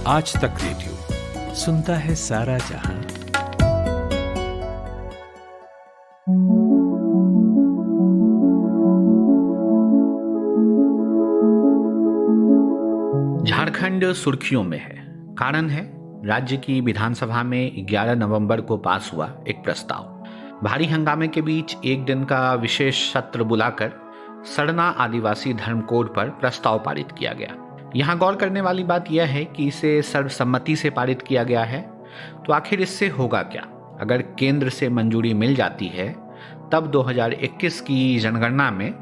आज तक रेडियो सुनता है सारा जहां। झारखंड सुर्खियों में है। कारण है राज्य की विधानसभा में 11 नवंबर को पास हुआ एक प्रस्ताव। भारी हंगामे के बीच एक दिन का विशेष सत्र बुलाकर सरना आदिवासी धर्म कोड पर प्रस्ताव पारित किया गया। यहाँ गौर करने वाली बात यह है कि इसे सर्वसम्मति से पारित किया गया है। तो आखिर इससे होगा क्या? अगर केंद्र से मंजूरी मिल जाती है तब 2021 की जनगणना में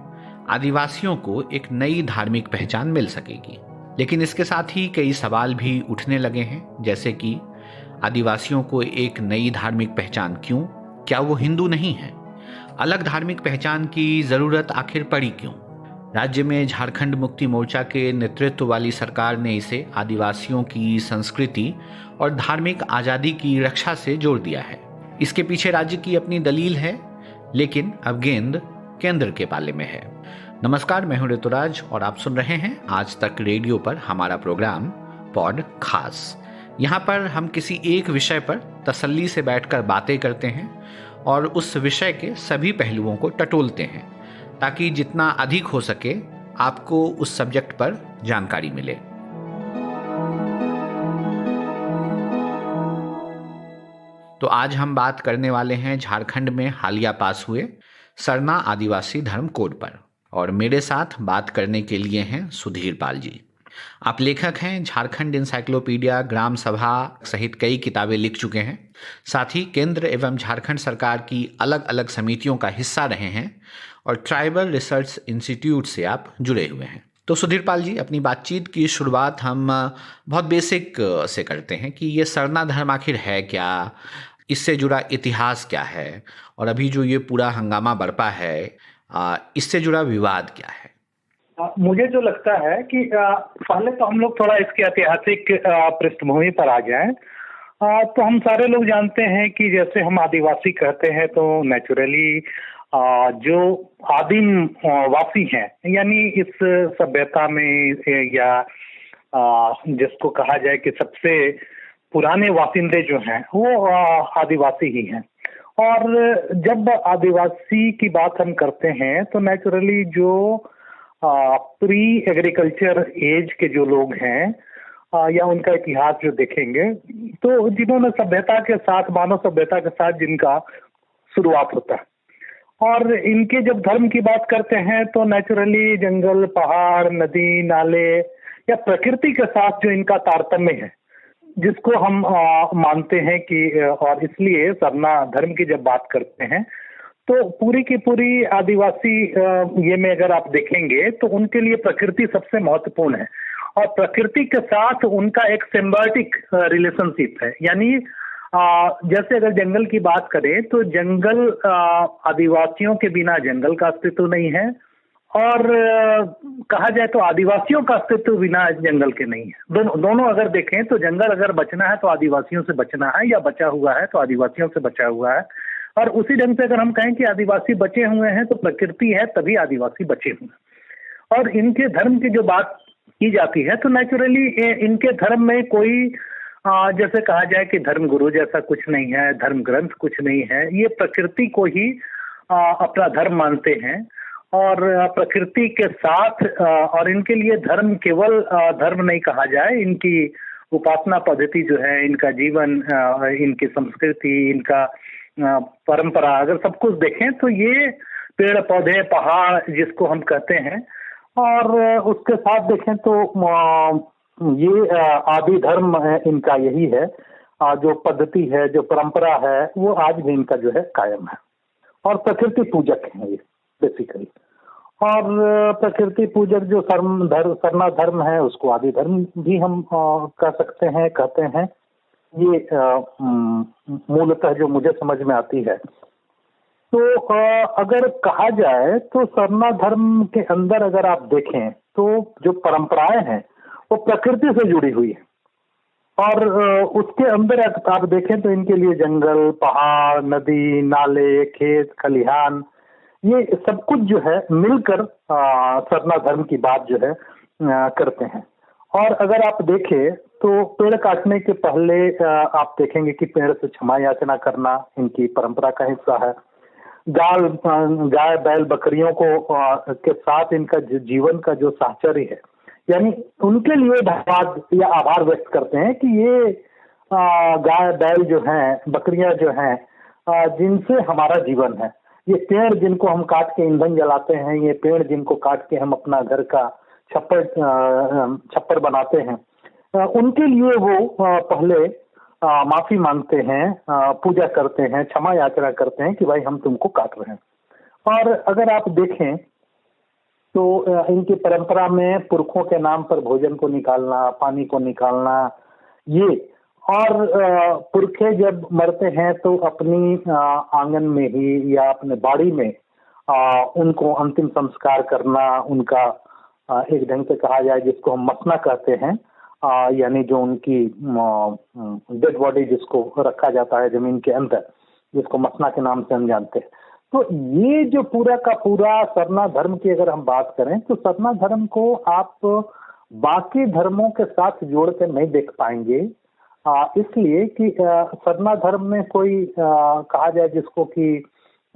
आदिवासियों को एक नई धार्मिक पहचान मिल सकेगी। लेकिन इसके साथ ही कई सवाल भी उठने लगे हैं, जैसे कि आदिवासियों को एक नई धार्मिक पहचान क्यों? क्या वो हिंदू नहीं है? अलग धार्मिक पहचान की जरूरत आखिर पड़ी क्यों? राज्य में झारखंड मुक्ति मोर्चा के नेतृत्व वाली सरकार ने इसे आदिवासियों की संस्कृति और धार्मिक आजादी की रक्षा से जोड़ दिया है। इसके पीछे राज्य की अपनी दलील है, लेकिन अब गेंद केंद्र के पाले में है। नमस्कार, मैं हूं ऋतुराज और आप सुन रहे हैं आज तक रेडियो पर हमारा प्रोग्राम पॉड खास। यहाँ पर हम किसी एक विषय पर तसल्ली से बैठकर बातें करते हैं और उस विषय के सभी पहलुओं को टटोलते हैं, ताकि जितना अधिक हो सके आपको उस सब्जेक्ट पर जानकारी मिले। तो आज हम बात करने वाले हैं झारखंड में हालिया पास हुए सरना आदिवासी धर्म कोड पर, और मेरे साथ बात करने के लिए हैं सुधीर पाल जी। आप लेखक हैं, झारखंड इंसाइक्लोपीडिया, ग्राम सभा सहित कई किताबें लिख चुके हैं। साथ ही केंद्र एवं झारखंड सरकार की अलग अलग समितियों का हिस्सा रहे हैं और ट्राइबल रिसर्च इंस्टीट्यूट से आप जुड़े हुए हैं। तो सुधीर पाल जी, अपनी बातचीत की शुरुआत हम बहुत बेसिक से करते हैं कि ये सरना धर्म आखिर है क्या, इससे जुड़ा इतिहास क्या है, और अभी जो ये पूरा हंगामा बरपा है इससे जुड़ा विवाद क्या है? मुझे जो लगता है कि पहले तो हम लोग थोड़ा इसके ऐतिहासिक पृष्ठभूमि पर आ जाएं। तो हम सारे लोग जानते हैं कि जैसे हम आदिवासी कहते हैं तो नेचुरली जो आदिम वासी हैं, यानी इस सभ्यता में या जिसको कहा जाए कि सबसे पुराने वासिंदे जो हैं वो आदिवासी ही हैं। और जब आदिवासी की बात हम करते हैं तो नेचुरली जो प्री एग्रीकल्चर एज के जो लोग हैं या उनका इतिहास जो देखेंगे तो जिन्होंने सभ्यता के साथ, मानव सभ्यता के साथ जिनका शुरुआत होता है, और इनके जब धर्म की बात करते हैं तो नेचुरली जंगल, पहाड़, नदी, नाले या प्रकृति के साथ जो इनका तारतम्य है, जिसको हम मानते हैं कि, और इसलिए सरना धर्म की जब बात करते हैं तो पूरी की पूरी आदिवासी ये में अगर आप देखेंगे तो उनके लिए प्रकृति सबसे महत्वपूर्ण है, और प्रकृति के साथ उनका एक सिम्बायोटिक रिलेशनशिप है। यानी जैसे अगर जंगल की बात करें तो जंगल, आदिवासियों के बिना जंगल का अस्तित्व नहीं है, और कहा जाए तो आदिवासियों का अस्तित्व बिना जंगल के नहीं है। दोनों अगर देखें तो जंगल अगर बचना है तो आदिवासियों से बचना है, या बचा हुआ है तो आदिवासियों से बचा हुआ है। और उसी ढंग से अगर हम कहें कि आदिवासी बचे हुए हैं तो प्रकृति है तभी आदिवासी बचे हुए हैं। और इनके धर्म की जो बात की जाती है तो नेचुरली इनके धर्म में कोई जैसे कहा जाए कि धर्म गुरु जैसा कुछ नहीं है, धर्म ग्रंथ कुछ नहीं है। ये प्रकृति को ही अपना धर्म मानते हैं, और प्रकृति के साथ, और इनके लिए धर्म केवल धर्म नहीं कहा जाए, इनकी उपासना पद्धति जो है, इनका जीवन, इनकी संस्कृति, इनका परंपरा, अगर सब कुछ देखें तो ये पेड़ पौधे, पहाड़ जिसको हम कहते हैं, और उसके साथ देखें तो ये आदि धर्म है इनका, यही है जो पद्धति है, जो परंपरा है, वो आज भी इनका जो है कायम है। और प्रकृति पूजक है ये बेसिकली, और प्रकृति पूजक जो सरना धर्म है उसको आदि धर्म भी हम कह सकते हैं, कहते हैं। ये मूलतः जो मुझे समझ में आती है। तो अगर कहा जाए तो सरना धर्म के अंदर अगर आप देखें तो जो परंपराएं हैं वो प्रकृति से जुड़ी हुई है, और उसके अंदर आप देखें तो इनके लिए जंगल, पहाड़, नदी, नाले, खेत, खलिहान, ये सब कुछ जो है मिलकर सरना धर्म की बात जो है करते हैं। और अगर आप देखें तो पेड़ काटने के पहले आप देखेंगे कि पेड़ से क्षमा याचना करना इनकी परंपरा का हिस्सा है। गाय बैल बकरियों को के साथ इनका जीवन का जो साहचर्य है, यानी उनके लिए धन्यवाद या आभार व्यक्त करते हैं कि ये गाय बैल जो हैं, बकरियां जो हैं, जिनसे हमारा जीवन है। ये पेड़ जिनको हम काट के ईंधन जलाते हैं, ये पेड़ जिनको काट के हम अपना घर का छप्पर बनाते हैं, उनके लिए वो पहले माफी मांगते हैं, पूजा करते हैं, क्षमा याचना करते हैं कि भाई हम तुमको काट रहे हैं। और अगर आप देखें तो इनकी परंपरा में पुरखों के नाम पर भोजन को निकालना, पानी को निकालना, ये और पुरखे जब मरते हैं तो अपनी आंगन में ही या अपने बाड़ी में उनको अंतिम संस्कार करना, उनका एक ढंग से कहा जाए जिसको हम मसना कहते हैं, यानी जो उनकी डेड बॉडी जिसको रखा जाता है जमीन के अंदर, जिसको मसना के नाम से हम जानते हैं। तो ये जो पूरा का पूरा सरना धर्म की अगर हम बात करें तो सरना धर्म को आप बाकी धर्मों के साथ जोड़ कर नहीं देख पाएंगे, इसलिए कि सरना धर्म में कोई कहा जाए जिसको कि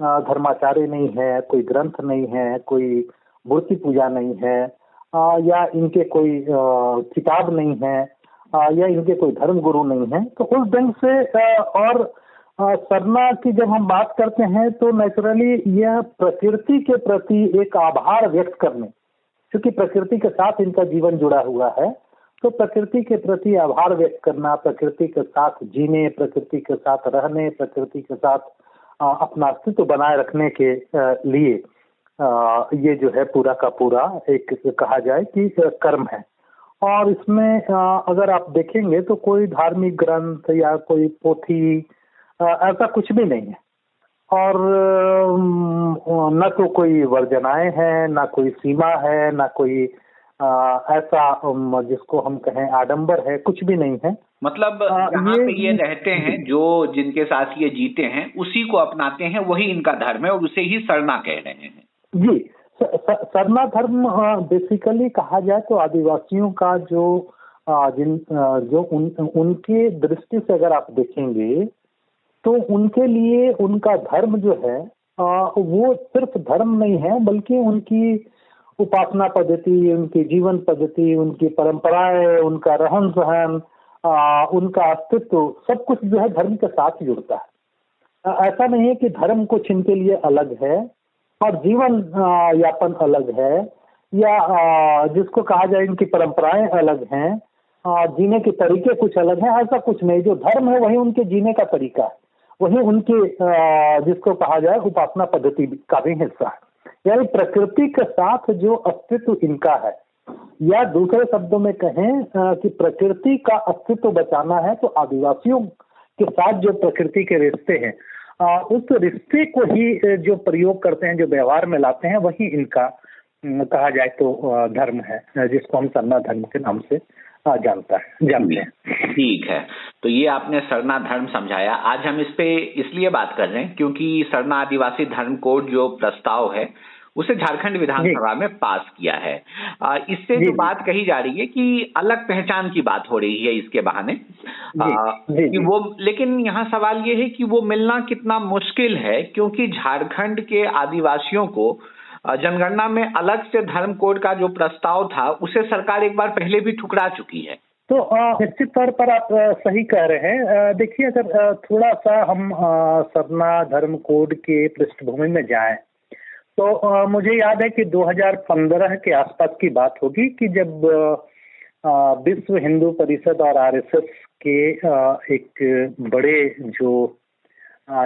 धर्माचार्य नहीं है, कोई ग्रंथ नहीं है, कोई मूर्ति पूजा नहीं है, या इनके कोई किताब नहीं है, या इनके कोई धर्म गुरु नहीं है। तो उस ढंग से और सरना की जब हम बात करते हैं तो नेचुरली यह प्रकृति के प्रति एक आभार व्यक्त करने, क्योंकि प्रकृति के साथ इनका जीवन जुड़ा हुआ है, तो प्रकृति के प्रति आभार व्यक्त करना, प्रकृति के साथ जीने, प्रकृति के साथ रहने, प्रकृति के साथ अपना अस्तित्व बनाए रखने के लिए ये जो है पूरा का पूरा एक कहा जाए कि कर्म है। और इसमें अगर आप देखेंगे तो कोई धार्मिक ग्रंथ या कोई पोथी ऐसा कुछ भी नहीं है, और न तो कोई वर्जनाएं हैं, ना कोई सीमा है, ना कोई ऐसा जिसको हम कहें आडंबर है, कुछ भी नहीं है। मतलब जहाँ पे ये रहते हैं, जो जिनके साथ ये जीते हैं उसी को अपनाते हैं, वही इनका धर्म है और उसे ही सरना कह रहे हैं। जी, सरना धर्म बेसिकली कहा जाए तो आदिवासियों का उनके दृष्टि से अगर आप देखेंगे तो उनके लिए उनका धर्म जो है वो सिर्फ धर्म नहीं है, बल्कि उनकी उपासना पद्धति, उनकी जीवन पद्धति, उनकी परंपराएं, उनका रहन सहन, उनका अस्तित्व, सब कुछ जो है धर्म के साथ जुड़ता है। ऐसा नहीं है कि धर्म कुछ इनके लिए अलग है और जीवन यापन अलग है, या जिसको कहा जाए इनकी परंपराएं अलग हैं, जीने के तरीके कुछ अलग हैं, ऐसा कुछ नहीं। जो धर्म है वही उनके जीने का तरीका है, वही उनके जिसको कहा जाए उपासना पद्धति का भी हिस्सा है। यानी प्रकृति के साथ जो अस्तित्व इनका है, या दूसरे शब्दों में कहें कि प्रकृति का अस्तित्व बचाना है, तो आदिवासियों के साथ जो प्रकृति के रिश्ते हैं, उस रिश्ते को ही जो प्रयोग करते हैं, जो व्यवहार में लाते हैं, वही इनका कहा जाए तो धर्म है, जिसको हम सरना धर्म के नाम से जानते हैं। ठीक है, तो ये आपने सरना धर्म समझाया। आज हम इस पे इसलिए बात कर रहे हैं क्योंकि सरना आदिवासी धर्म कोड जो प्रस्ताव है उसे झारखंड विधानसभा में पास किया है। इससे जो बात कही जा रही है कि अलग पहचान की बात हो रही है इसके बहाने, कि वो, लेकिन यहाँ सवाल ये है कि वो मिलना कितना मुश्किल है, क्योंकि झारखंड के आदिवासियों को जनगणना में अलग से धर्म कोड का जो प्रस्ताव था उसे सरकार एक बार पहले भी ठुकरा चुकी है। तो निश्चित तौर पर आप सही कह रहे हैं। देखिए, अगर थोड़ा सा हम सरना धर्म कोड के पृष्ठभूमि में जाएं तो मुझे याद है कि 2015 के आसपास की बात होगी कि जब विश्व हिंदू परिषद और आरएसएस के एक बड़े जो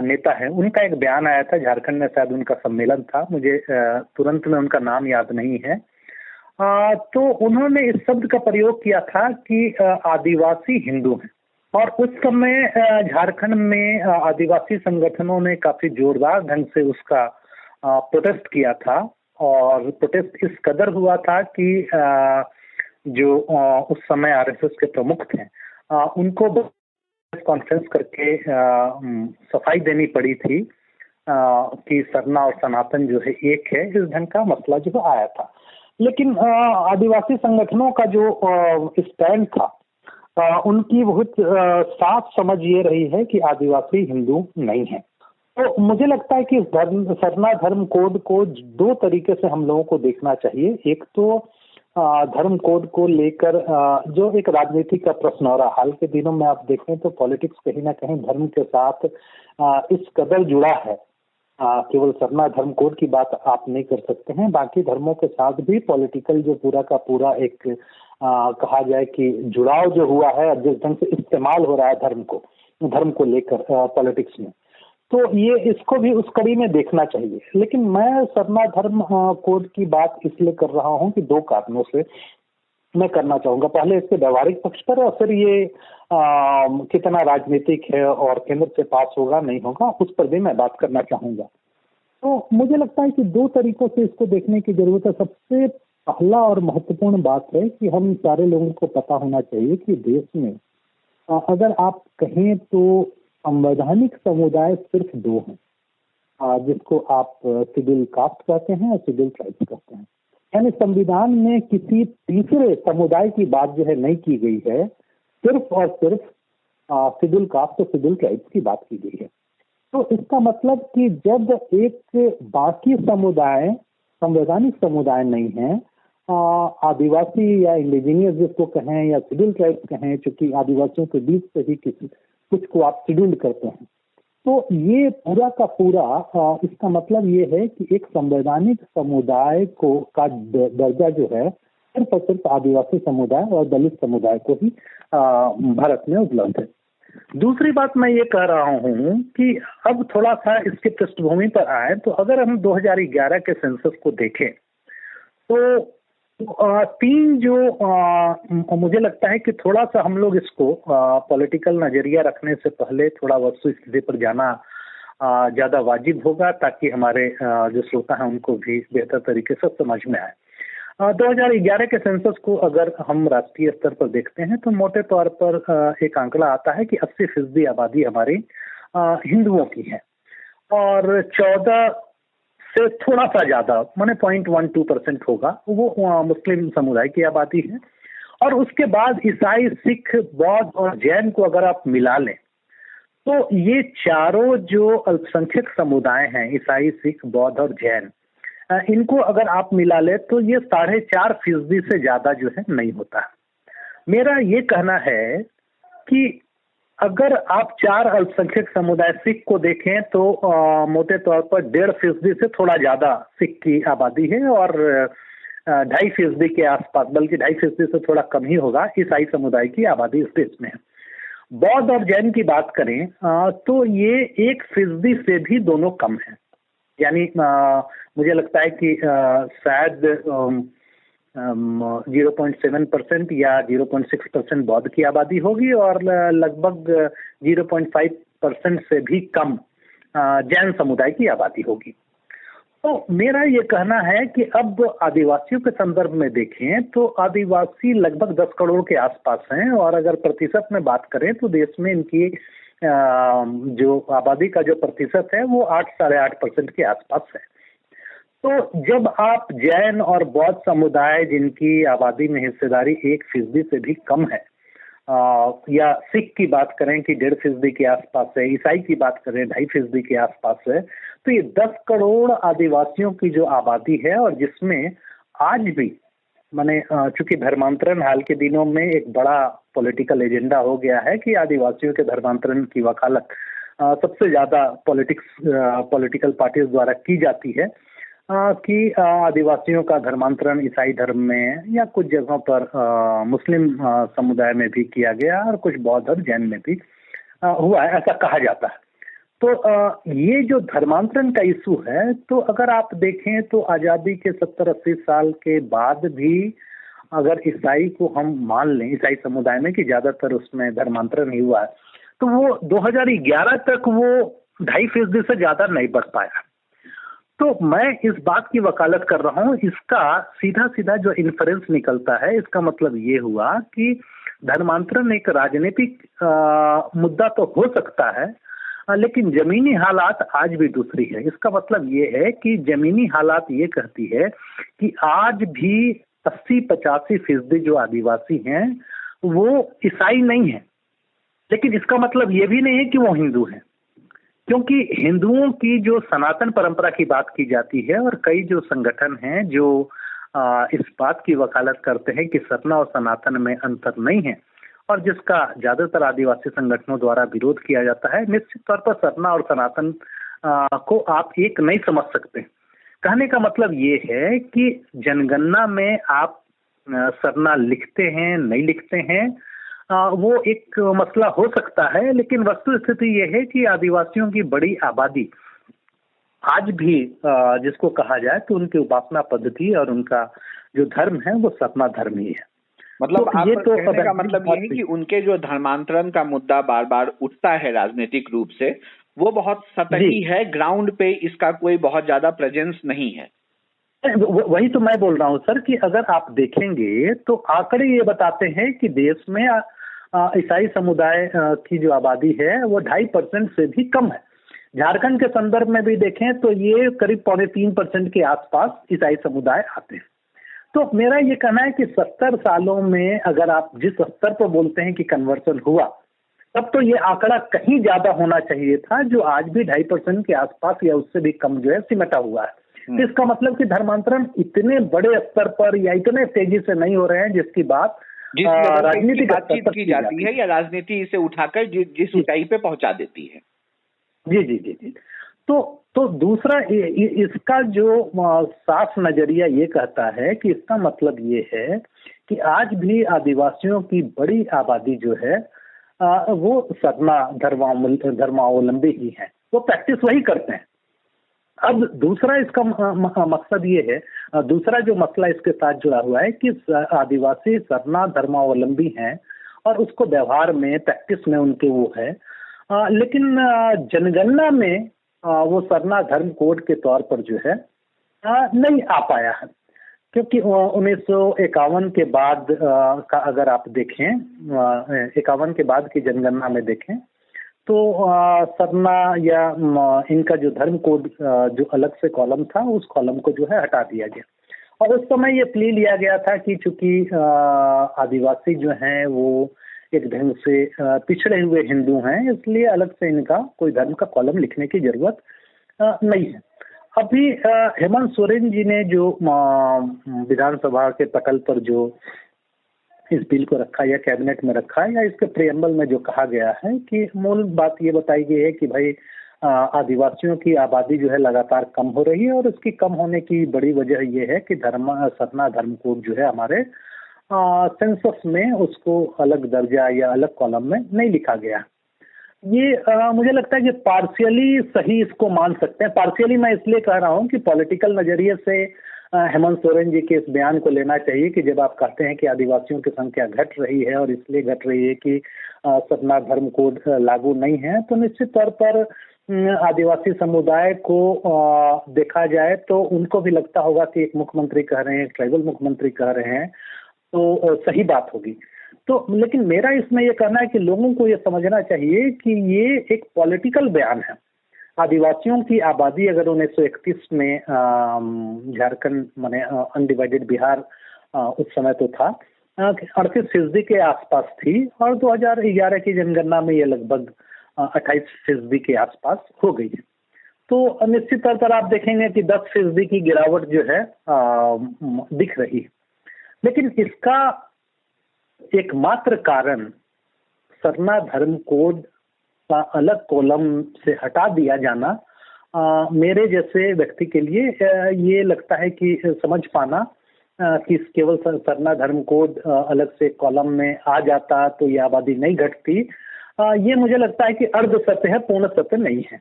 नेता है, उनका एक बयान आया था। झारखंड में शायद उनका सम्मेलन था, मुझे तुरंत में उनका नाम याद नहीं है। तो उन्होंने इस शब्द का प्रयोग किया था कि आदिवासी हिंदू हैं, और उस समय झारखंड में आदिवासी संगठनों ने काफी जोरदार ढंग से उसका प्रोटेस्ट किया था, और प्रोटेस्ट इस कदर हुआ था कि जो उस समय आरएसएस के प्रमुख थे, उनको कॉन्फ्रेंस करके सफाई देनी पड़ी थी कि सरना और सनातन जो है एक है, इस ढंग का मसला जो आया था। लेकिन आदिवासी संगठनों का जो स्टैंड था, उनकी बहुत साफ समझ ये रही है कि आदिवासी हिंदू नहीं है। तो मुझे लगता है कि सरना धर्म कोड को दो तरीके से हम लोगों को देखना चाहिए। एक तो धर्म कोड को लेकर जो एक राजनीति का प्रश्न हो रहा, हाल के दिनों में आप देखें तो पॉलिटिक्स कहीं ना कहीं धर्म के साथ इस कदर जुड़ा है। केवल सरना धर्म कोड की बात आप नहीं कर सकते हैं, बाकी धर्मों के साथ भी पॉलिटिकल जो पूरा का पूरा एक कहा जाए कि जुड़ाव जो हुआ है, जिस ढंग से इस्तेमाल हो रहा है धर्म को लेकर पॉलिटिक्स में, तो ये इसको भी उस कड़ी में देखना चाहिए। लेकिन मैं सरना धर्म कोड की बात इसलिए कर रहा हूं कि दो कारणों से मैं करना चाहूंगा। पहले इसके व्यवहारिक पक्ष पर, और फिर ये कितना राजनीतिक है और केंद्र से पास होगा नहीं होगा, उस पर भी मैं बात करना चाहूंगा। तो मुझे लगता है कि दो तरीकों से इसको देखने की जरूरत है। सबसे पहला और महत्वपूर्ण बात है कि हम सारे लोगों को पता होना चाहिए कि देश में अगर आप कहें तो संवैधानिक समुदाय सिर्फ दो हैं, जिसको आप शेड्यूल कास्ट कहते हैं और शेड्यूल ट्राइब्स कहते हैं। यानी संविधान में किसी तीसरे समुदाय की बात जो है नहीं की गई है, सिर्फ और सिर्फ शेड्यूल कास्ट और शेड्यूल ट्राइब्स की बात की गई है। तो इसका मतलब कि जब एक बाकी समुदाय संवैधानिक समुदाय नहीं है, आदिवासी या इंडिजीनियस जिसको कहें या शेड्यूल ट्राइब्स कहें, चूंकि आदिवासियों के बीच से ही कुछ को आप शेड्यूल्ड करते हैं, तो ये पूरा का पूरा इसका मतलब ये है कि एक संवैधानिक समुदाय को का दर्जा जो है सिर्फ और सिर्फ आदिवासी समुदाय और दलित समुदाय को ही भारत में उपलब्ध है। दूसरी बात मैं ये कह रहा हूँ कि अब थोड़ा सा इसके पृष्ठभूमि पर आए तो अगर हम 2011 के सेंसस को देखें तो तीन जो मुझे लगता है कि थोड़ा सा हम लोग इसको पॉलिटिकल नजरिया रखने से पहले थोड़ा वस्तु स्थिति पर जाना ज़्यादा वाजिब होगा, ताकि हमारे जो श्रोता हैं उनको भी बेहतर तरीके से समझ में आए। 2011 के सेंसस को अगर हम राष्ट्रीय स्तर पर देखते हैं तो मोटे तौर पर एक आंकड़ा आता है कि 80% आबादी हमारी हिंदुओं की है और 14 से थोड़ा सा ज्यादा माने 0.12% होगा वो मुस्लिम समुदाय की आबादी है। और उसके बाद ईसाई, सिख, बौद्ध और जैन को अगर आप मिला लें तो ये चारों जो अल्पसंख्यक समुदाय हैं, ईसाई, सिख, बौद्ध और जैन, इनको अगर आप मिला ले तो ये 4.5% से ज्यादा जो है नहीं होता। मेरा ये कहना है कि अगर आप चार अल्पसंख्यक समुदाय सिख को देखें तो मोटे तौर पर 1.5% से थोड़ा ज्यादा सिख की आबादी है और 2.5% के आसपास, बल्कि 2.5% से थोड़ा कम ही होगा ईसाई समुदाय की आबादी इस देश में है। बौद्ध और जैन की बात करें तो ये 1% से भी दोनों कम है। यानी मुझे लगता है कि शायद 0.7% या 0.6% बौद्ध की आबादी होगी और लगभग 0.5% से भी कम जैन समुदाय की आबादी होगी। तो मेरा ये कहना है कि अब आदिवासियों के संदर्भ में देखें तो आदिवासी लगभग 10 करोड़ के आसपास हैं और अगर प्रतिशत में बात करें तो देश में इनकी जो आबादी का जो प्रतिशत है वो 8-8.5% के आसपास है। तो जब आप जैन और बौद्ध समुदाय जिनकी आबादी में हिस्सेदारी 1% से भी कम है, या सिख की बात करें कि 1.5% के आसपास है, ईसाई की बात करें 2.5% के आसपास है, तो ये 10 करोड़ आदिवासियों की जो आबादी है और जिसमें आज भी माने चूंकि धर्मांतरण हाल के दिनों में एक बड़ा पॉलिटिकल एजेंडा हो गया है कि आदिवासियों के धर्मांतरण की वकालत सबसे ज्यादा पॉलिटिकल पार्टीज द्वारा की जाती है कि आदिवासियों का धर्मांतरण ईसाई धर्म में या कुछ जगहों पर मुस्लिम समुदाय में भी किया गया और कुछ बौद्ध और जैन में भी हुआ है, ऐसा कहा जाता है। तो ये जो धर्मांतरण का इशू है, तो अगर आप देखें तो आज़ादी के 70-80 साल के बाद भी अगर ईसाई को हम मान लें, ईसाई समुदाय में कि ज़्यादातर उसमें धर्मांतरण ही हुआ है, तो वो 2011 तक वो 2.5% से ज़्यादा नहीं बढ़ पाया। तो मैं इस बात की वकालत कर रहा हूँ, इसका सीधा सीधा जो इन्फरेंस निकलता है, इसका मतलब ये हुआ कि धर्मांतरण एक राजनीतिक मुद्दा तो हो सकता है, लेकिन जमीनी हालात आज भी दूसरी है। इसका मतलब ये है कि जमीनी हालात ये कहती है कि आज भी 80-85% जो आदिवासी हैं वो ईसाई नहीं है, लेकिन इसका मतलब ये भी नहीं है कि वो हिंदू हैं, क्योंकि हिंदुओं की जो सनातन परंपरा की बात की जाती है और कई जो संगठन हैं जो इस बात की वकालत करते हैं कि सरना और सनातन में अंतर नहीं है और जिसका ज्यादातर आदिवासी संगठनों द्वारा विरोध किया जाता है, निश्चित तौर पर सरना और सनातन को आप एक नहीं समझ सकते। कहने का मतलब ये है कि जनगणना में आप सरना लिखते हैं नहीं लिखते हैं वो एक मसला हो सकता है, लेकिन वस्तु स्थिति ये है कि आदिवासियों की बड़ी आबादी आज भी जिसको कहा जाए तो उनकी उपासना पद्धति और उनका जो धर्म है वो सरना धर्म ही है। मतलब तो आप ये तो कहने का मतलब ये है कि उनके जो धर्मांतरण का मुद्दा बार बार उठता है राजनीतिक रूप से, वो बहुत सतही है, ग्राउंड पे इसका कोई बहुत ज्यादा प्रेजेंस नहीं है। वही तो मैं बोल रहा हूँ सर कि अगर आप देखेंगे तो आंकड़े ये बताते हैं कि देश में ईसाई समुदाय की जो आबादी है वो 2.5% से भी कम है। झारखंड के संदर्भ में भी देखें तो ये करीब 2.25% के आसपास ईसाई समुदाय आते हैं। तो मेरा ये कहना है कि 70 सालों में अगर आप जिस स्तर पर बोलते हैं कि कन्वर्सन हुआ, तब तो ये आंकड़ा कहीं ज्यादा होना चाहिए था, जो आज भी 2.5% के आसपास या उससे भी कम जो है सिमटा हुआ है। तो इसका मतलब कि धर्मांतरण इतने बड़े स्तर पर या इतने तेजी से नहीं हो रहे हैं जिसकी बात राजनीतिक बातचीत की जाती है या राजनीति इसे उठाकर जिस ऊंचाई पे पहुंचा देती है। जी जी जी जी। तो दूसरा इसका जो साफ नजरिया ये कहता है कि इसका मतलब ये है कि आज भी आदिवासियों की बड़ी आबादी जो है वो सरना धर्मावलंबी ही है, वो प्रैक्टिस वही करते हैं। अब दूसरा इसका मकसद ये है, दूसरा जो मसला इसके साथ जुड़ा हुआ है कि आदिवासी सरना धर्मावलंबी हैं और उसको व्यवहार में प्रैक्टिस में उनके वो है, लेकिन जनगणना में वो सरना धर्म कोड के तौर पर जो है नहीं आ पाया है, क्योंकि 1951 के बाद का अगर आप देखें, 51 के बाद की जनगणना में देखें तो सरना या इनका जो धर्म कोड जो अलग से कॉलम था उस कॉलम को जो है हटा दिया गया और उस समय ये प्ली लिया गया था कि चूंकि आदिवासी जो हैं वो एक ढंग से पिछड़े हुए हिंदू हैं, इसलिए अलग से इनका कोई धर्म का कॉलम लिखने की जरूरत नहीं है। अभी हेमंत सोरेन जी ने जो विधानसभा के पटल पर जो इस बिल को रखा या कैबिनेट में रखा या इसके प्रियम्बल में जो कहा गया है कि मूल बात ये बताई गई है कि भाई आदिवासियों की आबादी जो है लगातार कम हो रही है और उसकी कम होने की बड़ी वजह ये है कि सरना धर्म कोड जो है हमारे सेंसस में उसको अलग दर्जा या अलग कॉलम में नहीं लिखा गया। ये मुझे लगता है कि पार्शियली सही इसको मान सकते हैं। पार्शियली मैं इसलिए कह रहा हूँ कि पॉलिटिकल नजरिए से हेमंत सोरेन जी के इस बयान को लेना चाहिए कि जब आप कहते हैं कि आदिवासियों की संख्या घट रही है और इसलिए घट रही है कि सरना धर्म कोड लागू नहीं है, तो निश्चित तौर पर आदिवासी समुदाय को देखा जाए तो उनको भी लगता होगा कि एक मुख्यमंत्री कह रहे हैं, एक ट्राइबल मुख्यमंत्री कह रहे हैं, तो सही बात होगी। तो लेकिन मेरा इसमें यह कहना है कि लोगों को यह समझना चाहिए कि ये एक पॉलिटिकल बयान है। आदिवासियों की आबादी अगर 1931 में झारखंड माने अनडिवाइडेड बिहार उस समय तो था 38% के आसपास थी और 2011 की जनगणना में ये लगभग 28% के आसपास हो गई है। तो निश्चित तौर पर आप देखेंगे कि 10% की गिरावट जो है दिख रही है, लेकिन इसका एकमात्र कारण सरना धर्म कोड का अलग कॉलम से हटा दिया जाना मेरे जैसे व्यक्ति के लिए ये लगता है कि समझ पाना कि केवल सरना धर्म कोड अलग से कॉलम में आ जाता तो ये आबादी नहीं घटती, ये मुझे लगता है कि अर्ध सत्य है, पूर्ण सत्य नहीं है।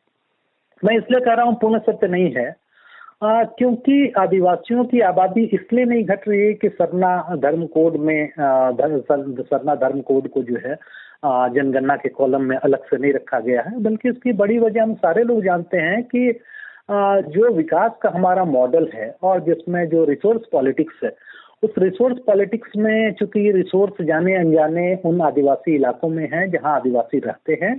मैं इसलिए कह रहा हूँ पूर्ण सत्य नहीं है क्योंकि आदिवासियों की आबादी इसलिए नहीं घट रही है कि सरना धर्म कोड में सरना धर्म कोड को जो है जनगणना के कॉलम में अलग से नहीं रखा गया है, बल्कि इसकी बड़ी वजह हम सारे लोग जानते हैं कि जो विकास का हमारा मॉडल है और जिसमें जो रिसोर्स पॉलिटिक्स है, उस रिसोर्स पॉलिटिक्स में चूंकि रिसोर्स जाने अनजाने उन आदिवासी इलाकों में हैं जहां आदिवासी रहते हैं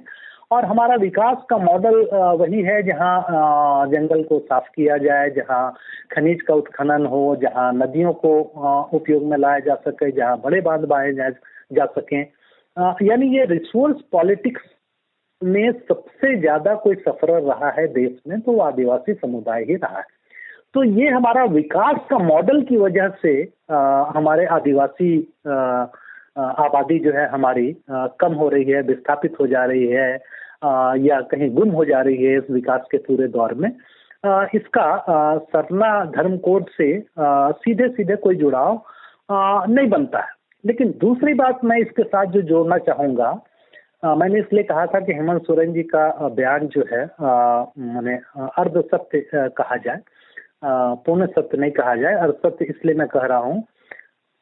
और हमारा विकास का मॉडल वही है जहाँ जंगल को साफ किया जाए, जहाँ खनिज का उत्खनन हो, जहाँ नदियों को उपयोग में लाया जा सके, जहाँ बड़े बांध बनाए जा सकें। यानी ये रिसोर्स पॉलिटिक्स में सबसे ज्यादा कोई सफर रहा है देश में तो वो आदिवासी समुदाय ही रहा है। तो ये हमारा विकास का मॉडल की वजह से हमारे आदिवासी आबादी जो है हमारी कम हो रही है, विस्थापित हो जा रही है, या कहीं गुम हो जा रही है इस विकास के पूरे दौर में। इसका सरना धर्म कोड से सीधे सीधे कोई जुड़ाव नहीं बनता है। लेकिन दूसरी बात मैं इसके साथ जो जोड़ना चाहूँगा, मैंने इसलिए कहा था कि हेमंत सोरेन जी का बयान जो है मैंने अर्ध सत्य कहा जाए, पूर्ण सत्य नहीं कहा जाए, अर्ध सत्य इसलिए मैं कह रहा हूँ।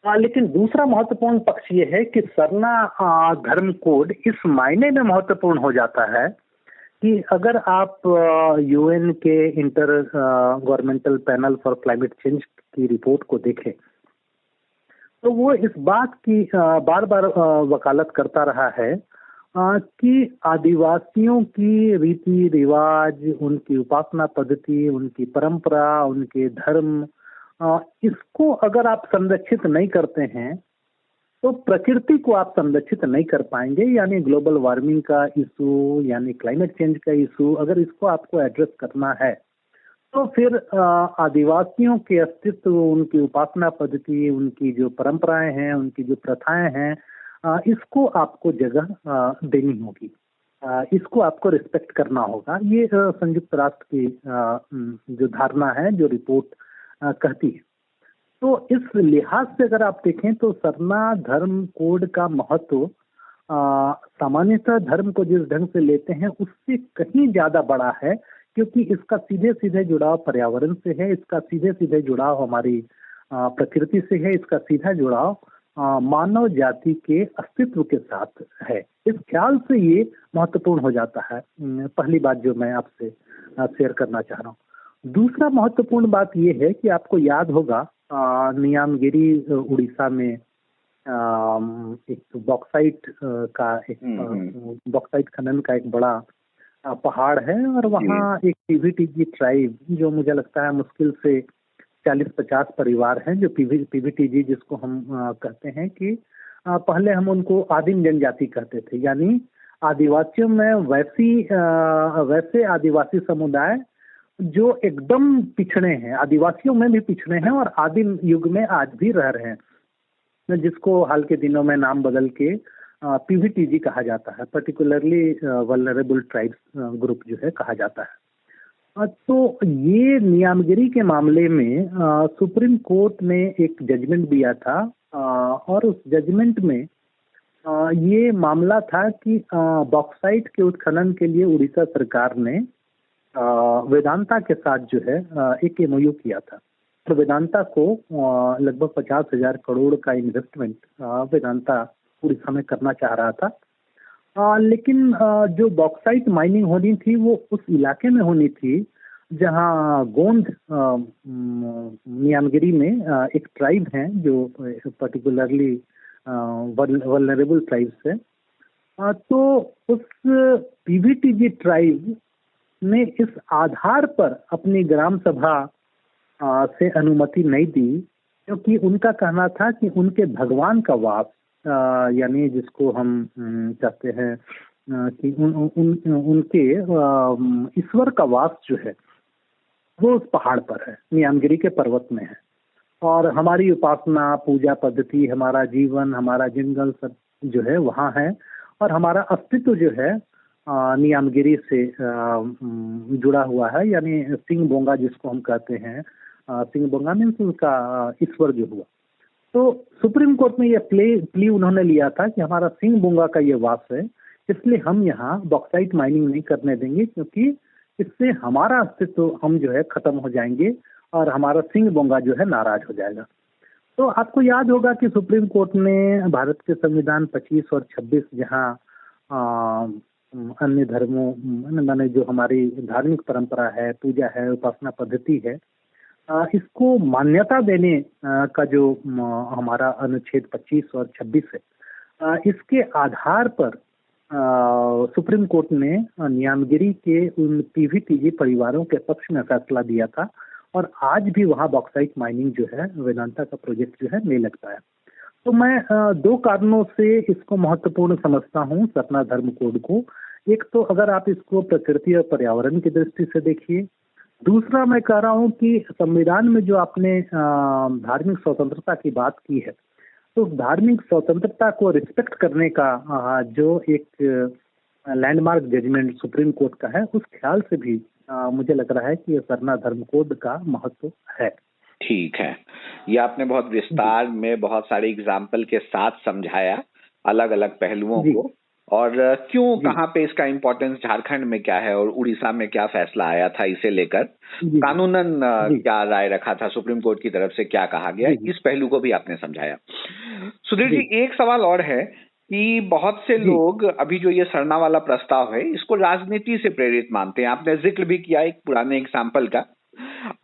लेकिन दूसरा महत्वपूर्ण पक्ष ये है कि सरना धर्म कोड इस मायने में महत्वपूर्ण हो जाता है कि अगर आप यूएन के inter governmental panel for climate change की रिपोर्ट को देखें तो वो इस बात की बार बार वकालत करता रहा है कि आदिवासियों की रीति रिवाज, उनकी उपासना पद्धति, उनकी परंपरा, उनके धर्म, इसको अगर आप संरक्षित नहीं करते हैं तो प्रकृति को आप संरक्षित नहीं कर पाएंगे। यानी ग्लोबल वार्मिंग का इशू, यानी क्लाइमेट चेंज का इशू, अगर इसको आपको एड्रेस करना है तो फिर आदिवासियों के अस्तित्व, उनकी उपासना पद्धति, उनकी जो परंपराएं हैं, उनकी जो प्रथाएं हैं, इसको आपको जगह देनी होगी, इसको आपको रिस्पेक्ट करना होगा। ये संयुक्त राष्ट्र की जो धारणा है, जो रिपोर्ट कहती है। तो इस लिहाज से अगर आप देखें तो सरना धर्म कोड का महत्व सामान्यतः धर्म को जिस ढंग से लेते हैं उससे कहीं ज्यादा बड़ा है, क्योंकि इसका सीधे सीधे जुड़ाव पर्यावरण से है, इसका सीधे सीधे जुड़ाव हमारी प्रकृति से है, इसका सीधा जुड़ाव मानव जाति के अस्तित्व के साथ है। इस ख्याल से ये महत्वपूर्ण हो जाता है। पहली बात जो मैं आपसे शेयर करना चाह रहा हूँ। दूसरा महत्वपूर्ण बात ये है कि आपको याद होगा नियामगिरी उड़ीसा में एक बॉक्साइट का बॉक्साइट खनन का एक बड़ा पहाड़ है और वहाँ एक पीवीटीजी ट्राइब, जो मुझे लगता है मुश्किल से 40-50 परिवार हैं जो पीवीटीजी जिसको हम कहते हैं कि पहले हम उनको आदिम जनजाति कहते थे, यानी आदिवासियों में वैसे आदिवासी समुदाय जो एकदम पिछड़े हैं, आदिवासियों में भी पिछड़े हैं और आदिम युग में आज भी रह रहे हैं, जिसको हाल के दिनों में नाम बदल के पीवीटीजी कहा जाता है, पर्टिकुलरली वल्नरेबल ट्राइब्स ग्रुप जो है कहा जाता है। तो ये नियामगिरी के मामले में सुप्रीम कोर्ट ने एक जजमेंट दिया था और उस जजमेंट में ये मामला था कि बॉक्साइट के उत्खनन के लिए उड़ीसा सरकार ने वेदांता के साथ जो है एक एमओयू किया था। तो वेदांता को लगभग 50,000 करोड़ का इन्वेस्टमेंट वेदांता उड़ीसा में करना चाह रहा था, लेकिन जो बॉक्साइट माइनिंग होनी थी वो उस इलाके में होनी थी जहां गोंड नियामगिरी में एक ट्राइब है जो पर्टिकुलरली वल्नरेबल ट्राइब्स है। तो उस पीवीटीजी ट्राइब ने इस आधार पर अपनी ग्राम सभा से अनुमति नहीं दी, क्योंकि उनका कहना था कि उनके भगवान का वास, यानी जिसको हम कहते हैं कि उनके ईश्वर का वास जो है वो उस पहाड़ पर है, नियामगिरी के पर्वत में है, और हमारी उपासना, पूजा पद्धति, हमारा जीवन, हमारा जंगल सब जो है वहाँ है, और हमारा अस्तित्व जो है नियामगिरी से जुड़ा हुआ है, यानी सिंह बोंगा जिसको हम कहते हैं, सिंह बोंगा मीन्स उसका ईश्वर जो हुआ। तो सुप्रीम कोर्ट में ये प्ली उन्होंने लिया था कि हमारा सिंह बोंगा का ये वास है, इसलिए हम यहाँ बॉक्साइट माइनिंग नहीं करने देंगे, क्योंकि इससे हमारा अस्तित्व हम जो है खत्म हो जाएंगे और हमारा सिंह बोंगा जो है नाराज हो जाएगा। तो आपको याद होगा कि सुप्रीम कोर्ट ने भारत के संविधान 25 और 26 जहाँ अन्य धर्मों माने जो हमारी धार्मिक परंपरा है, पूजा है, उपासना पद्धति है, इसको मान्यता देने का जो हमारा अनुच्छेद 25 और 26 है, इसके आधार पर सुप्रीम कोर्ट ने नियामगिरी के उन पीवी परिवारों के पक्ष में फैसला दिया था और आज भी वहाँ बॉक्साइट माइनिंग जो है वेदांता का प्रोजेक्ट जो है नहीं लगता है। तो मैं दो कारणों से इसको महत्वपूर्ण समझता हूँ सतना धर्म कोड को। एक तो अगर आप इसको प्रकृति और पर्यावरण की दृष्टि से देखिए, दूसरा मैं कह रहा हूँ कि संविधान में जो आपने धार्मिक स्वतंत्रता की बात की है, तो धार्मिक स्वतंत्रता को रिस्पेक्ट करने का जो एक लैंडमार्क जजमेंट सुप्रीम कोर्ट का है, उस ख्याल से भी मुझे लग रहा है कि ये सरना धर्म कोड का महत्व है। ठीक है, ये आपने बहुत विस्तार में बहुत सारे एग्जाम्पल के साथ समझाया अलग अलग पहलुओं को, और क्यों, कहाँ पे इसका इम्पोर्टेंस झारखंड में क्या है और उड़ीसा में क्या फैसला आया था इसे लेकर, कानूनन क्या राय रखा था सुप्रीम कोर्ट की तरफ से, क्या कहा गया, इस पहलू को भी आपने समझाया। सुधीर जी, एक सवाल और है कि बहुत से लोग अभी जो ये सरना वाला प्रस्ताव है इसको राजनीति से प्रेरित मानते हैं। आपने जिक्र भी किया एक पुराने एग्जाम्पल का।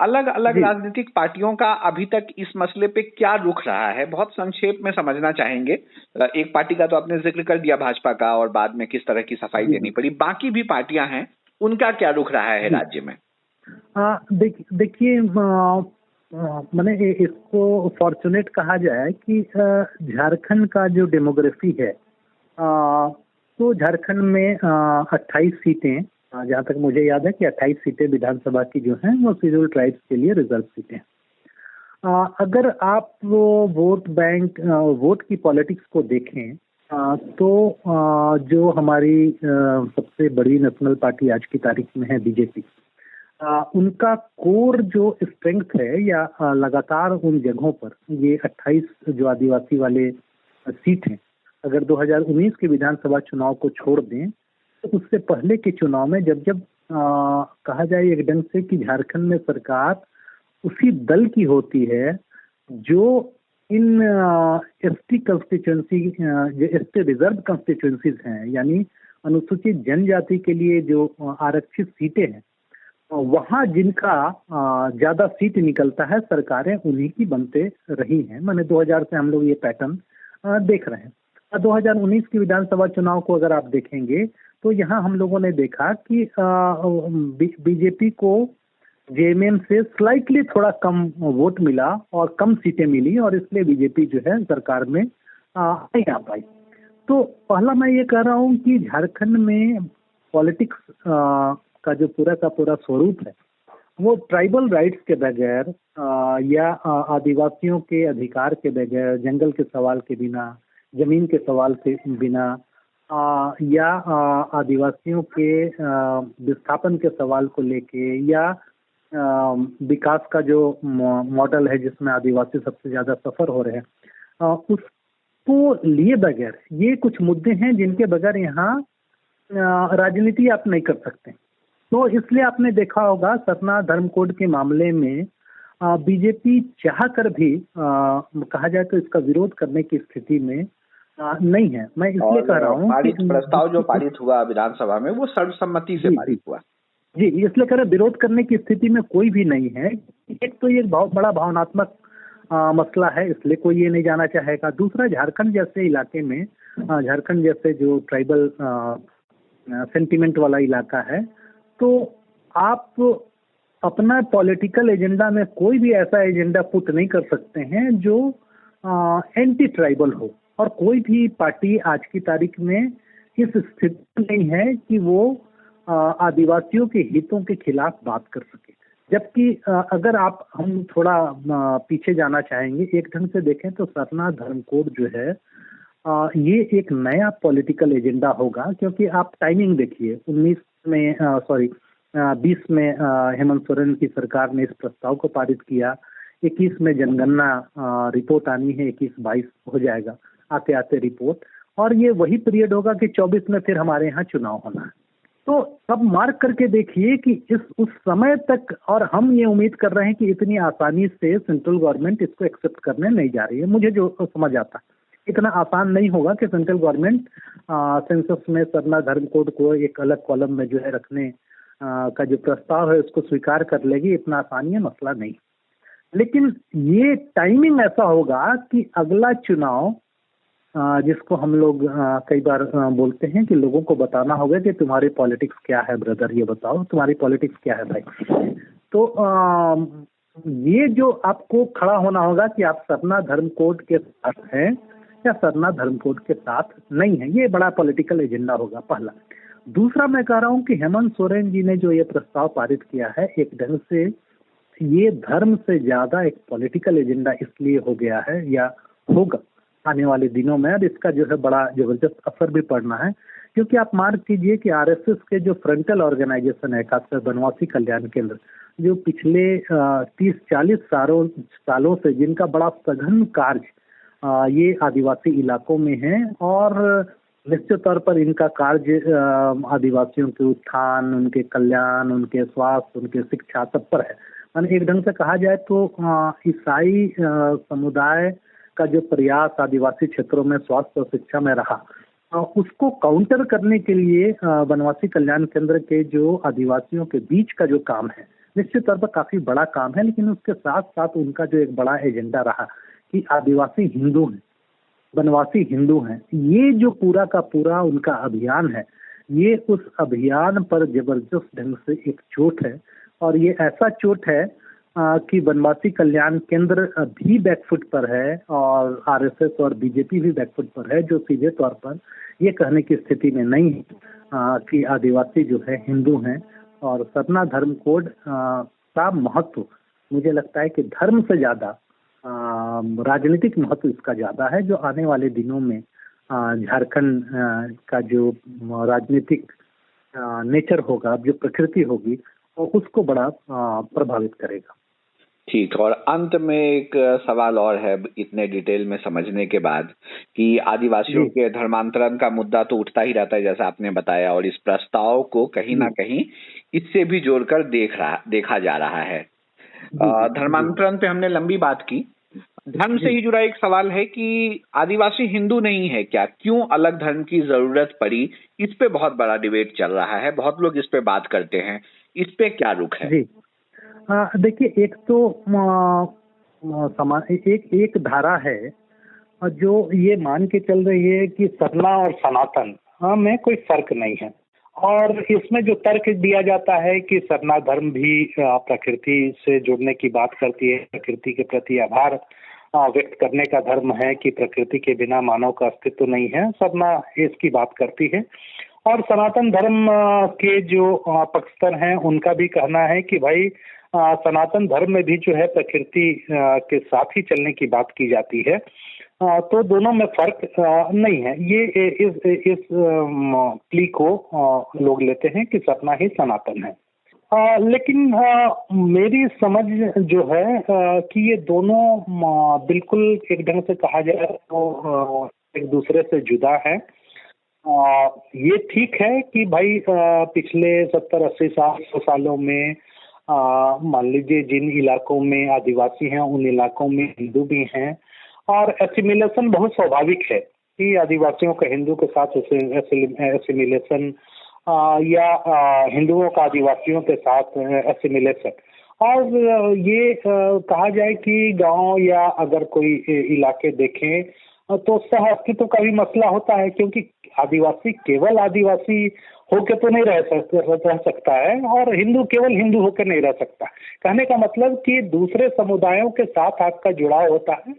अलग अलग राजनीतिक पार्टियों का अभी तक इस मसले पे क्या रुख रहा है, बहुत संक्षेप में समझना चाहेंगे। एक पार्टी का तो आपने जिक्र कर दिया, भाजपा का, और बाद में किस तरह की सफाई देनी पड़ी, बाकी भी पार्टियां हैं, उनका क्या रुख रहा है राज्य में? देखिए, मैंने इसको फॉर्चुनेट कहा जाए कि झारखंड का जो डेमोग्राफी है, तो झारखंड में 28 सीटें, जहाँ तक मुझे याद है कि 28 सीटें विधानसभा की जो हैं वो शेड्यूल्ड ट्राइब्स के लिए रिजर्व सीटें। अगर आप वो वोट बैंक, वोट की पॉलिटिक्स को देखें, तो जो हमारी सबसे बड़ी नेशनल पार्टी आज की तारीख में है बीजेपी, उनका कोर जो स्ट्रेंथ है या लगातार उन जगहों पर ये 28 जो आदिवासी वाले सीट हैं, अगर 2019 के विधानसभा चुनाव को छोड़ दें तो उससे पहले के चुनाव में जब कहा जाए एक ढंग से कि झारखंड में सरकार उसी दल की होती है जो इन एसटी कंस्टिट्यूएंसी, जो एसटी रिजर्व कंस्टिट्यूएंसीज हैं, यानी अनुसूचित जनजाति के लिए जो आरक्षित सीटें हैं, वहाँ जिनका ज्यादा सीट निकलता है, सरकारें उन्हीं की बनते रही हैं। मैंने 2000 से हम लोग ये पैटर्न देख रहे हैं। 2019 की विधानसभा चुनाव को अगर आप देखेंगे तो यहाँ हम लोगों ने देखा कि बीजेपी को जेएमएम से स्लाइटली थोड़ा कम वोट मिला और कम सीटें मिली, और इसलिए बीजेपी जो है सरकार में नहीं आ पाई। तो पहला मैं ये कह रहा हूँ कि झारखंड में पॉलिटिक्स का जो पूरा का पूरा स्वरूप है वो ट्राइबल राइट्स के बगैर या आदिवासियों के अधिकार के बगैर, जंगल के सवाल के बिना, जमीन के सवाल के बिना, या आदिवासियों के विस्थापन के सवाल को लेके, या विकास का जो मॉडल है जिसमें आदिवासी सबसे ज्यादा सफर हो रहे हैं, उसको लिए बगैर, ये कुछ मुद्दे हैं जिनके बगैर यहाँ राजनीति आप नहीं कर सकते। तो इसलिए आपने देखा होगा सरना धर्म कोड के मामले में बीजेपी चाह कर भी कहा जाए तो इसका विरोध करने की स्थिति में नहीं है। मैं इसलिए कह रहा हूँ कि प्रस्ताव जो पारित हुआ विधानसभा में वो सर्वसम्मति से पारित हुआ। जी, इसलिए कह रहे विरोध करने की स्थिति में कोई भी नहीं है। एक तो ये बहुत बड़ा भावनात्मक मसला है, इसलिए कोई ये नहीं जाना चाहेगा। दूसरा, झारखंड जैसे इलाके में, झारखंड जैसे जो ट्राइबल सेंटिमेंट वाला इलाका है, तो आप अपना पॉलिटिकल एजेंडा में कोई भी ऐसा एजेंडा पुट नहीं कर सकते हैं जो एंटी ट्राइबल हो, और कोई भी पार्टी आज की तारीख में इस स्थिति में नहीं है कि वो आदिवासियों के हितों के खिलाफ बात कर सके। जबकि अगर हम थोड़ा पीछे जाना चाहेंगे, एक ढंग से देखें तो सरना धर्म कोड जो है ये एक नया पॉलिटिकल एजेंडा होगा, क्योंकि आप टाइमिंग देखिए, 20 में हेमंत सोरेन की सरकार ने इस प्रस्ताव को पारित किया, 21 में जनगणना रिपोर्ट आनी है, 21-22 हो जाएगा आते आते रिपोर्ट, और ये वही पीरियड होगा कि 24 में फिर हमारे यहाँ चुनाव होना है। तो अब मार्क करके देखिए कि उस समय तक, और हम ये उम्मीद कर रहे हैं कि इतनी आसानी से सेंट्रल गवर्नमेंट इसको एक्सेप्ट करने नहीं जा रही है। मुझे जो समझ आता इतना आसान नहीं होगा कि सेंट्रल गवर्नमेंट सेंसस में सरना धर्म कोड को एक अलग कॉलम में जो है रखने का जो प्रस्ताव है उसको स्वीकार कर लेगी। इतना आसानी है मसला नहीं, लेकिन ये टाइमिंग ऐसा होगा कि अगला चुनाव जिसको हम लोग कई बार बोलते हैं कि लोगों को बताना होगा कि तुम्हारी पॉलिटिक्स क्या है ब्रदर, ये बताओ तुम्हारी पॉलिटिक्स क्या है भाई। तो ये जो आपको खड़ा होना होगा कि आप सरना धर्म कोड के साथ हैं या सरना धर्म कोड के साथ नहीं है, ये बड़ा पॉलिटिकल एजेंडा होगा पहला। दूसरा मैं कह रहा हूँ कि हेमंत सोरेन जी ने जो ये प्रस्ताव पारित किया है, एक ढंग से ये धर्म से ज्यादा एक पॉलिटिकल एजेंडा इसलिए हो गया है या होगा आने वाले दिनों में, और इसका जो है बड़ा जबरदस्त असर भी पड़ना है। क्योंकि आप मार्क कीजिए कि आरएसएस के जो फ्रंटल ऑर्गेनाइजेशन है, खासकर बनवासी कल्याण केंद्र, जो पिछले 30-40 सालों से जिनका बड़ा सघन कार्य ये आदिवासी इलाकों में है, और निश्चित तौर पर इनका कार्य आदिवासियों के उत्थान, उनके कल्याण, उनके स्वास्थ्य, उनके शिक्षा सब पर है। माने एक ढंग से कहा जाए तो ईसाई समुदाय का जो प्रयास आदिवासी क्षेत्रों में स्वास्थ्य और शिक्षा में रहा, उसको काउंटर करने के लिए बनवासी कल्याण केंद्र के जो आदिवासियों के बीच का जो काम है, निश्चित तौर पर काफी बड़ा काम है। लेकिन उसके साथ साथ उनका जो एक बड़ा एजेंडा रहा कि आदिवासी हिंदू हैं, बनवासी हिंदू हैं, ये जो पूरा का पूरा उनका अभियान है, ये उस अभियान पर जबरदस्त ढंग से एक चोट है। और ये ऐसा चोट है कि बनवासी कल्याण केंद्र भी बैकफुट पर है और आरएसएस और बीजेपी भी बैकफुट पर है, जो सीधे तौर पर ये कहने की स्थिति में नहीं है कि आदिवासी जो है हिंदू हैं। और सरना धर्म कोड का महत्व मुझे लगता है कि धर्म से ज्यादा राजनीतिक महत्व इसका ज्यादा है, जो आने वाले दिनों में झारखंड का जो राजनीतिक नेचर होगा, जो प्रकृति होगी, उसको बड़ा प्रभावित करेगा। ठीक, और अंत में एक सवाल और है इतने डिटेल में समझने के बाद कि आदिवासियों के धर्मांतरण का मुद्दा तो उठता ही रहता है जैसा आपने बताया, और इस प्रस्ताव को कहीं ना कहीं इससे भी जोड़कर देखा जा रहा है। धर्मांतरण पे हमने लंबी बात की। धर्म से ही जुड़ा एक सवाल है कि आदिवासी हिंदू नहीं है क्या, क्यों अलग धर्म की जरूरत पड़ी? इस पे बहुत बड़ा डिबेट चल रहा है, बहुत लोग इस पे बात करते हैं, इस पे क्या रुख है? देखिए, एक तो एक धारा है जो ये मान के चल रही है कि सरना और सनातन में कोई फर्क नहीं है, और इसमें जो तर्क दिया जाता है कि सरना धर्म भी प्रकृति से जुड़ने की बात करती है, प्रकृति के प्रति आभार व्यक्त करने का धर्म है कि प्रकृति के बिना मानव का अस्तित्व नहीं है, सरना इसकी बात करती है। और सनातन धर्म के जो पक्षधर हैं उनका भी कहना है कि भाई सनातन धर्म में भी जो है प्रकृति के साथ ही चलने की बात की जाती है, तो दोनों में फर्क नहीं है। ये इस प्ली को लोग लेते हैं कि सपना ही सनातन है। लेकिन मेरी समझ जो है कि ये दोनों बिल्कुल एक ढंग से कहा जाए तो एक दूसरे से जुदा है। ये ठीक है कि भाई पिछले 70-80 सालों में मान लीजिए जिन इलाकों में आदिवासी हैं उन इलाकों में हिंदू भी हैं, और एसिमिलेशन बहुत स्वाभाविक है कि आदिवासियों का हिंदू के साथ एसिमिलेशन या हिंदुओं का आदिवासियों के साथ एसिमिलेशन। और ये कहा जाए कि गांव या अगर कोई इलाके देखें तो सह अस्तित्व का भी मसला होता है, क्योंकि आदिवासी केवल आदिवासी होकर तो नहीं रह सकता है और हिंदू केवल हिंदू होकर नहीं रह सकता। कहने का मतलब कि दूसरे समुदायों के साथ आपका जुड़ाव होता है,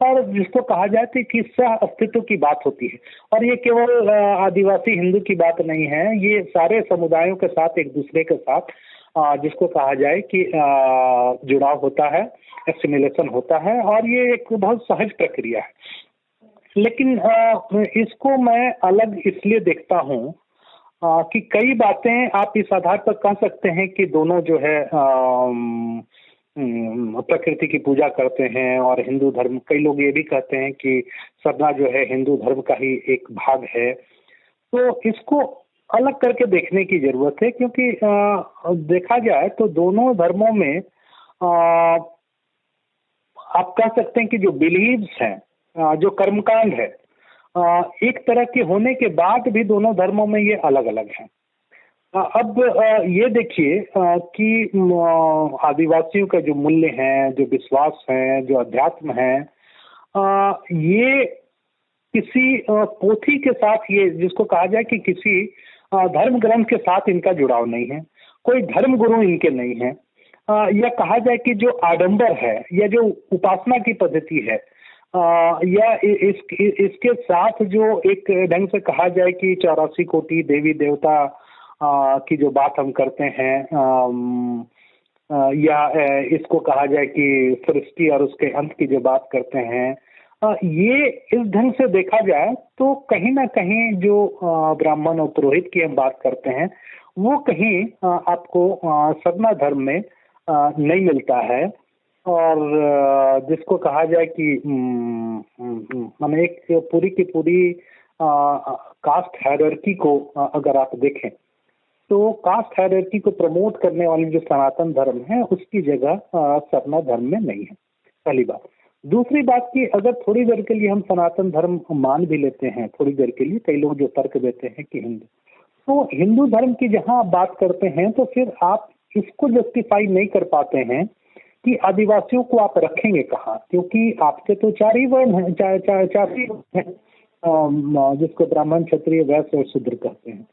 और जिसको कहा जाए कि सह अस्तित्व की बात होती है। और ये केवल आदिवासी हिंदू की बात नहीं है, ये सारे समुदायों के साथ एक दूसरे के साथ जिसको कहा जाए कि जुड़ाव होता है, एसिमिलेशन होता है, और ये एक बहुत सहज प्रक्रिया है। लेकिन इसको मैं अलग इसलिए देखता हूँ कि कई बातें आप इस आधार पर कह सकते हैं कि दोनों जो है प्रकृति की पूजा करते हैं, और हिंदू धर्म, कई लोग ये भी कहते हैं कि सरना जो है हिंदू धर्म का ही एक भाग है। तो इसको अलग करके देखने की जरूरत है, क्योंकि देखा जाए तो दोनों धर्मों में आप कह सकते हैं कि जो बिलीव्स हैं, जो कर्मकांड है, एक तरह के होने के बाद भी दोनों धर्मों में ये अलग अलग हैं। अब ये देखिए कि आदिवासियों का जो मूल्य हैं, जो विश्वास हैं, जो अध्यात्म है, ये किसी पोथी के साथ, ये जिसको कहा जाए कि किसी धर्म ग्रंथ के साथ इनका जुड़ाव नहीं है, कोई धर्म गुरु इनके नहीं है, या कहा जाए कि जो आडंबर है या जो उपासना की पद्धति है, या इसके साथ जो एक ढंग से कहा जाए कि 84 कोटि देवी देवता की जो बात हम करते हैं, या इसको कहा जाए कि सृष्टि और उसके अंत की जो बात करते हैं, ये इस ढंग से देखा जाए तो कहीं ना कहीं जो ब्राह्मण और पुरोहित की हम बात करते हैं वो कहीं आपको सतना धर्म में नहीं मिलता है। और जिसको कहा जाए कि हम एक पूरी की पूरी कास्ट हायरार्की को अगर आप देखें तो कास्ट हायरार्की को प्रमोट करने वाली जो सनातन धर्म है उसकी जगह सतना धर्म में नहीं है, पहली बात। दूसरी बात कि अगर थोड़ी देर के लिए हम सनातन धर्म मान भी लेते हैं, थोड़ी देर के लिए कई लोग जो तर्क देते हैं कि हिंदू, तो हिंदू धर्म की जहां आप बात करते हैं तो फिर आप इसको जस्टिफाई नहीं कर पाते हैं कि आदिवासियों को आप रखेंगे कहाँ, क्योंकि आपके तो चार ही वर्ण हैं, चार ही हैं, जिसको ब्राह्मण, क्षत्रिय, वैश्य और शूद्र कहते हैं।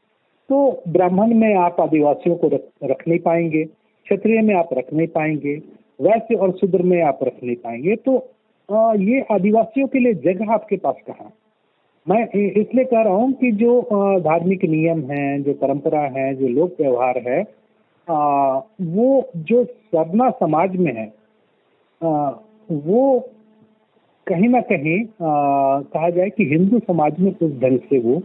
तो ब्राह्मण में आप आदिवासियों को रख नहीं पाएंगे, क्षत्रिय में आप रख नहीं पाएंगे, वैश्य और शूद्र में आप रख नहीं पाएंगे। तो ये आदिवासियों के लिए जगह आपके पास कहाँ? मैं इसलिए कह रहा हूँ कि जो धार्मिक नियम हैं, जो परंपरा है, जो लोक व्यवहार है, वो जो सरना समाज में है वो कहीं ना कहीं कहा जाए कि हिंदू समाज में उस ढंग से वो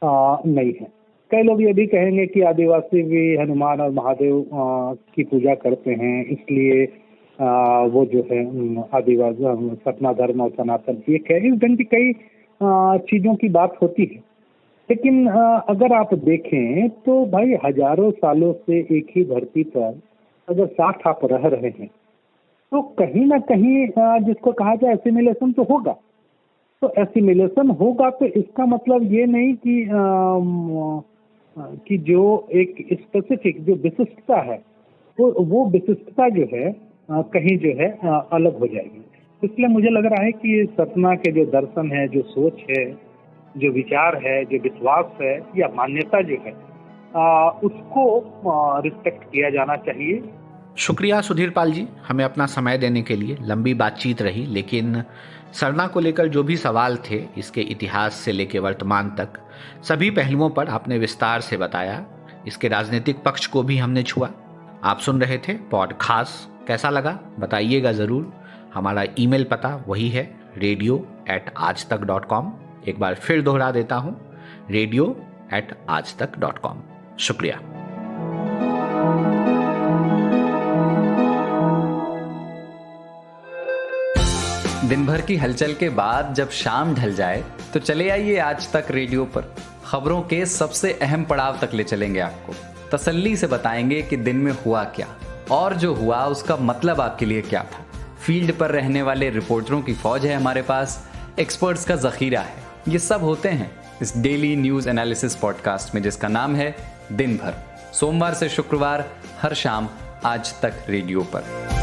नहीं है। कई लोग ये भी कहेंगे कि आदिवासी भी हनुमान और महादेव की पूजा करते हैं, इसलिए वो जो है आदिवासी सतना धर्म और सनातन एक है। इस ढंग की कई चीज़ों की बात होती है, लेकिन अगर आप देखें तो भाई हजारों सालों से एक ही धरती पर अगर साथ आप रह रहे हैं तो कहीं ना कहीं जिसको कहा जाए एसिमिलेशन तो होगा। तो एसिमिलेशन होगा तो इसका मतलब ये नहीं कि जो एक स्पेसिफिक जो विशिष्टता है वो विशिष्टता जो है कहीं जो है अलग हो जाएगी। इसलिए मुझे लग रहा है कि सतना के जो दर्शन है, जो सोच है, जो विचार है, जो विश्वास है या मान्यता जो है उसको रिस्पेक्ट किया जाना चाहिए। शुक्रिया सुधीर पाल जी, हमें अपना समय देने के लिए। लंबी बातचीत रही, लेकिन सरना को लेकर जो भी सवाल थे, इसके इतिहास से लेकर वर्तमान तक सभी पहलुओं पर आपने विस्तार से बताया। इसके राजनीतिक पक्ष को भी हमने छुआ। आप सुन रहे थे पॉडकास्ट, कैसा लगा बताइएगा ज़रूर। हमारा ईमेल पता वही है radio@aajtak.com। एक बार फिर दोहरा देता हूँ, radio@aajtak.com। शुक्रिया। दिन भर की हलचल के बाद जब शाम ढल जाए तो चले आइए आज तक रेडियो पर। खबरों के सबसे अहम पड़ाव तक ले चलेंगे आपको, तसल्ली से बताएंगे कि दिन में हुआ क्या और जो हुआ उसका मतलब आपके लिए क्या था। फील्ड पर रहने वाले रिपोर्टरों की फौज है हमारे पास, एक्सपर्ट्स का जखीरा है। ये सब होते हैं इस डेली न्यूज एनालिसिस पॉडकास्ट में, जिसका नाम है दिन भर, सोमवार से शुक्रवार हर शाम आज तक रेडियो पर।